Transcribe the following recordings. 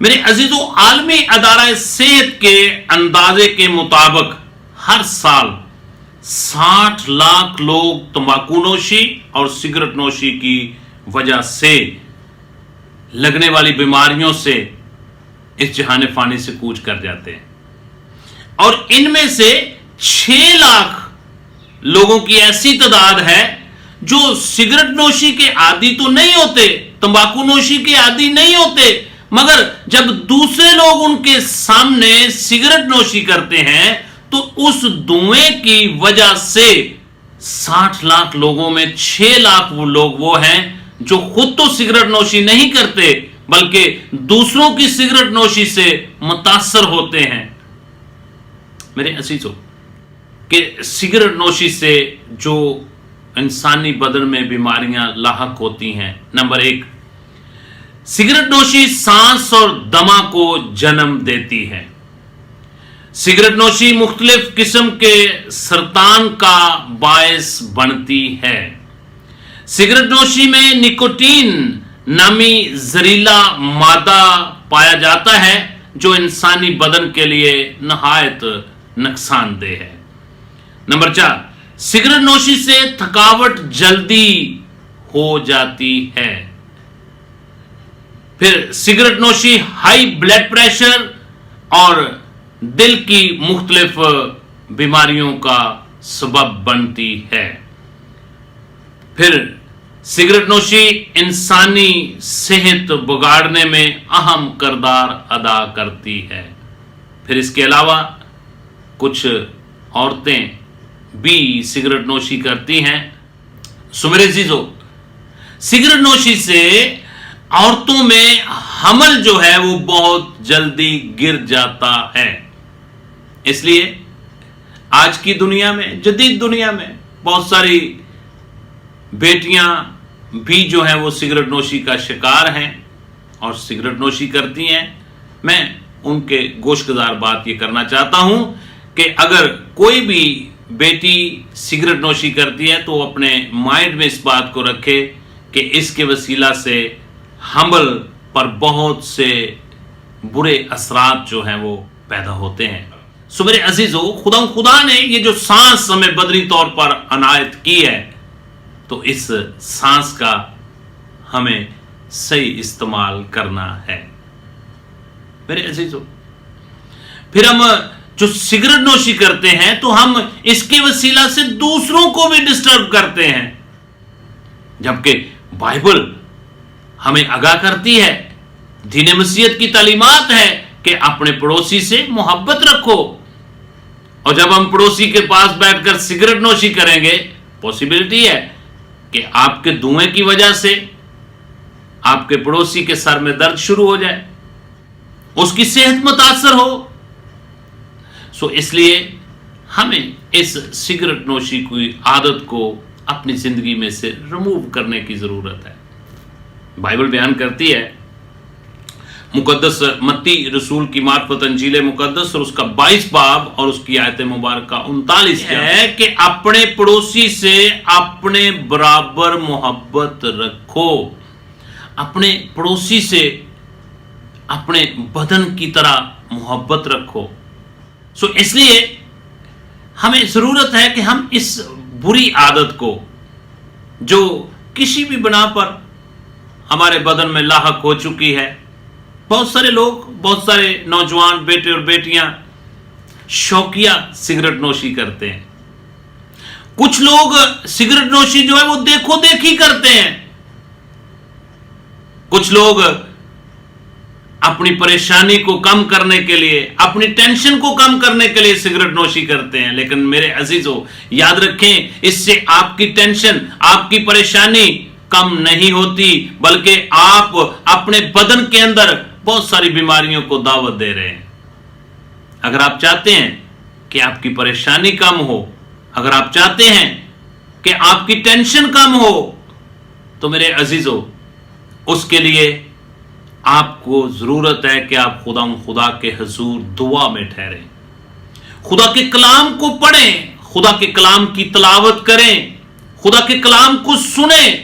میرے عزیزوں، عالمی ادارہ صحت کے اندازے کے مطابق ہر سال 60 لاکھ لوگ تمباکو نوشی اور سگریٹ نوشی کی وجہ سے لگنے والی بیماریوں سے اس جہان فانی سے کوچ کر جاتے ہیں، اور ان میں سے 6 لاکھ لوگوں کی ایسی تعداد ہے جو سگریٹ نوشی کے عادی تو نہیں ہوتے، تمباکو نوشی کے عادی نہیں ہوتے، مگر جب دوسرے لوگ ان کے سامنے سگریٹ نوشی کرتے ہیں تو اس دھوئیں کی وجہ سے 60 لاکھ لوگوں میں 6 لاکھ وہ لوگ وہ ہیں جو خود تو سگریٹ نوشی نہیں کرتے بلکہ دوسروں کی سگریٹ نوشی سے متاثر ہوتے ہیں۔ میرے عزیزو، کہ سگریٹ نوشی سے جو انسانی بدن میں بیماریاں لاحق ہوتی ہیں، نمبر 1، سگریٹ نوشی سانس اور دمہ کو جنم دیتی ہے۔ سگریٹ نوشی مختلف قسم کے سرطان کا باعث بنتی ہے۔ سگریٹ نوشی میں نکوٹین نامی زہریلا مادہ پایا جاتا ہے جو انسانی بدن کے لیے نہایت نقصان دہ ہے۔ نمبر 4، سگریٹ نوشی سے تھکاوٹ جلدی ہو جاتی ہے۔ پھر سگریٹ نوشی ہائی بلڈ پریشر اور دل کی مختلف بیماریوں کا سبب بنتی ہے۔ پھر سگریٹ نوشی انسانی صحت بگاڑنے میں اہم کردار ادا کرتی ہے۔ پھر اس کے علاوہ کچھ عورتیں بھی سگریٹ نوشی کرتی ہیں۔ سو میرے عزیزو، سگریٹ نوشی سے عورتوں میں حمل جو ہے وہ بہت جلدی گر جاتا ہے۔ اس لیے آج کی دنیا میں، جدید دنیا میں، بہت ساری بیٹیاں بھی جو ہیں وہ سگریٹ نوشی کا شکار ہیں اور سگریٹ نوشی کرتی ہیں۔ میں ان کے گوش گزار بات یہ کرنا چاہتا ہوں کہ اگر کوئی بھی بیٹی سگریٹ نوشی کرتی ہے تو اپنے مائنڈ میں اس بات کو رکھے کہ اس کے وسیلہ سے حمل پر بہت سے برے اثرات جو ہیں وہ پیدا ہوتے ہیں۔ سو میرے عزیزو، خدا نے یہ جو سانس ہمیں بدنی طور پر عنایت کی ہے تو اس سانس کا ہمیں صحیح استعمال کرنا ہے۔ میرے عزیزو، پھر ہم جو سگریٹ نوشی کرتے ہیں تو ہم اس کے وسیلہ سے دوسروں کو بھی ڈسٹرب کرتے ہیں، جبکہ بائبل ہمیں آگاہ کرتی ہے، دین مسیحیت کی تعلیمات ہے کہ اپنے پڑوسی سے محبت رکھو، اور جب ہم پڑوسی کے پاس بیٹھ کر سگریٹ نوشی کریں گے، پوسیبلٹی ہے کہ آپ کے دھوئیں کی وجہ سے آپ کے پڑوسی کے سر میں درد شروع ہو جائے، اس کی صحت متاثر ہو۔ سو اس لیے ہمیں اس سگریٹ نوشی کی عادت کو اپنی زندگی میں سے ریموو کرنے کی ضرورت ہے۔ بائبل بیان کرتی ہے، مقدس متی رسول کی معرفت انجیل مقدس اور اس کا 22 باب اور اس کی آیت مبارکہ 39 ہے کہ اپنے پڑوسی سے اپنے برابر محبت رکھو، اپنے پڑوسی سے اپنے بدن کی طرح محبت رکھو۔ سو اس لیے ہمیں ضرورت ہے کہ ہم اس بری عادت کو جو کسی بھی بنا پر ہمارے بدن میں لاحق ہو چکی ہے، بہت سارے لوگ، بہت سارے نوجوان بیٹے اور بیٹیاں شوقیہ سگریٹ نوشی کرتے ہیں۔ کچھ لوگ سگریٹ نوشی جو ہے وہ دیکھو دیکھی کرتے ہیں۔ کچھ لوگ اپنی پریشانی کو کم کرنے کے لیے، اپنی ٹینشن کو کم کرنے کے لیے سگریٹ نوشی کرتے ہیں، لیکن میرے عزیزو یاد رکھیں، اس سے آپ کی ٹینشن، آپ کی پریشانی کم نہیں ہوتی، بلکہ آپ اپنے بدن کے اندر بہت ساری بیماریوں کو دعوت دے رہے ہیں۔ اگر آپ چاہتے ہیں کہ آپ کی پریشانی کم ہو، اگر آپ چاہتے ہیں کہ آپ کی ٹینشن کم ہو، تو میرے عزیزو اس کے لیے آپ کو ضرورت ہے کہ آپ خدا کے حضور دعا میں ٹھہریں، خدا کے کلام کو پڑھیں، خدا کے کلام کی تلاوت کریں، خدا کے کلام کو سنیں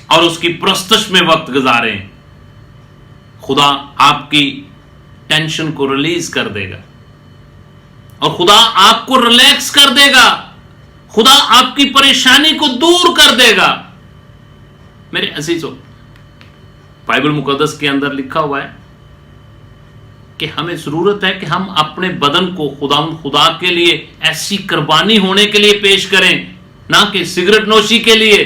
اور اس کی پرستش میں وقت گزاریں۔ خدا آپ کی ٹینشن کو ریلیز کر دے گا اور خدا آپ کو ریلیکس کر دے گا. خدا آپ کی پریشانی کو دور کر دے گا. میرے عزیزو، بائبل مقدس کے اندر لکھا ہوا ہے کہ ہمیں ضرورت ہے کہ ہم اپنے بدن کو خدا کے لیے ایسی قربانی ہونے کے لیے پیش کریں، نہ کہ سگریٹ نوشی کے لیے.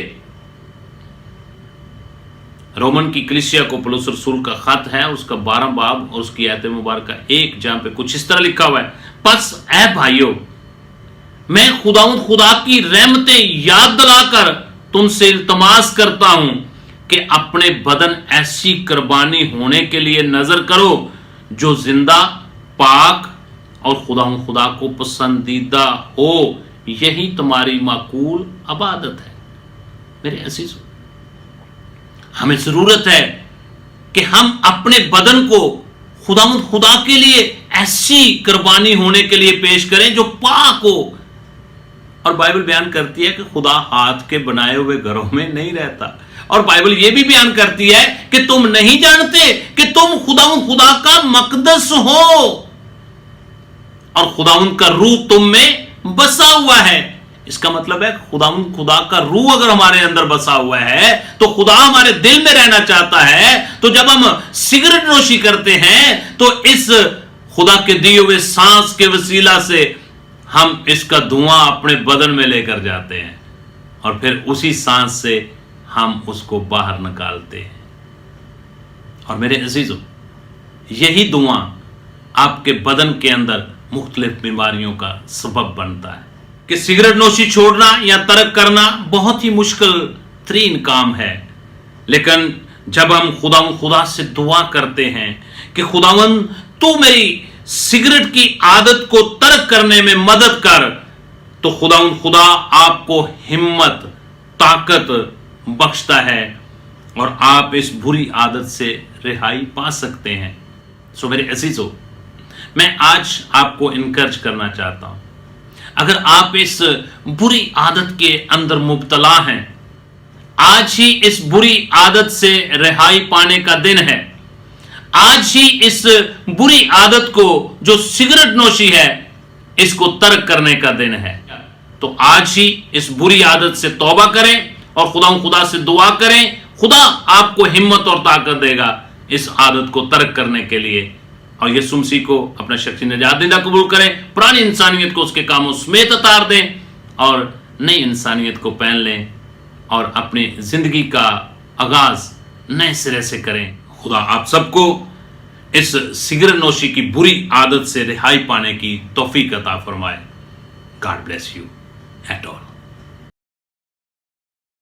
رومن کی کلیسیا کو پولس رسول کا خط ہے، اس کا 12 باب اور اس کی آیت مبارکہ 1 جہاں پہ کچھ اس طرح لکھا ہوا ہے: پس اے بھائیو، میں خدا کی رحمتیں یاد دلا کر تم سے التماس کرتا ہوں کہ اپنے بدن ایسی قربانی ہونے کے لیے نظر کرو جو زندہ، پاک اور خدا کو پسندیدہ ہو. یہی تمہاری معقول عبادت ہے. میرے عزیزو، ہمیں ضرورت ہے کہ ہم اپنے بدن کو خدا کے لیے ایسی قربانی ہونے کے لیے پیش کریں جو پاک ہو. اور بائبل بیان کرتی ہے کہ خدا ہاتھ کے بنائے ہوئے گھروں میں نہیں رہتا. اور بائبل یہ بھی بیان کرتی ہے کہ تم نہیں جانتے کہ تم خدا کا مقدس ہو اور خداوند کا روح تم میں بسا ہوا ہے. اس کا مطلب ہے خدا کا روح اگر ہمارے اندر بسا ہوا ہے تو خدا ہمارے دل میں رہنا چاہتا ہے. تو جب ہم سگریٹ نوشی کرتے ہیں تو اس خدا کے دیے ہوئے سانس کے وسیلہ سے ہم اس کا دھواں اپنے بدن میں لے کر جاتے ہیں اور پھر اسی سانس سے ہم اس کو باہر نکالتے ہیں. اور میرے عزیزو، یہی دھواں آپ کے بدن کے اندر مختلف بیماریوں کا سبب بنتا ہے. کہ سگریٹ نوشی چھوڑنا یا ترک کرنا بہت ہی مشکل ترین کام ہے، لیکن جب ہم خدا سے دعا کرتے ہیں کہ خداوند تو میری سگریٹ کی عادت کو ترک کرنے میں مدد کر، تو خدا آپ کو ہمت، طاقت بخشتا ہے اور آپ اس بری عادت سے رہائی پا سکتے ہیں. سو میرے عزیزو، میں آج آپ کو انکرج کرنا چاہتا ہوں، اگر آپ اس بری عادت کے اندر مبتلا ہیں، آج ہی اس بری عادت سے رہائی پانے کا دن ہے. آج ہی اس بری عادت کو جو سگریٹ نوشی ہے اس کو ترک کرنے کا دن ہے. تو آج ہی اس بری عادت سے توبہ کریں اور خدا سے دعا کریں. خدا آپ کو ہمت اور طاقت دے گا اس عادت کو ترک کرنے کے لیے، اور یسوع مسیح کو اپنا شخصی نجات دہندہ قبول کریں. پرانی انسانیت کو اس کے کاموں سمیت اتار دیں اور نئی انسانیت کو پہن لیں اور اپنی زندگی کا آغاز نئے سرے سے کریں. خدا آپ سب کو اس سگریٹ نوشی کی بری عادت سے رہائی پانے کی توفیق عطا فرمائے. God bless you at all.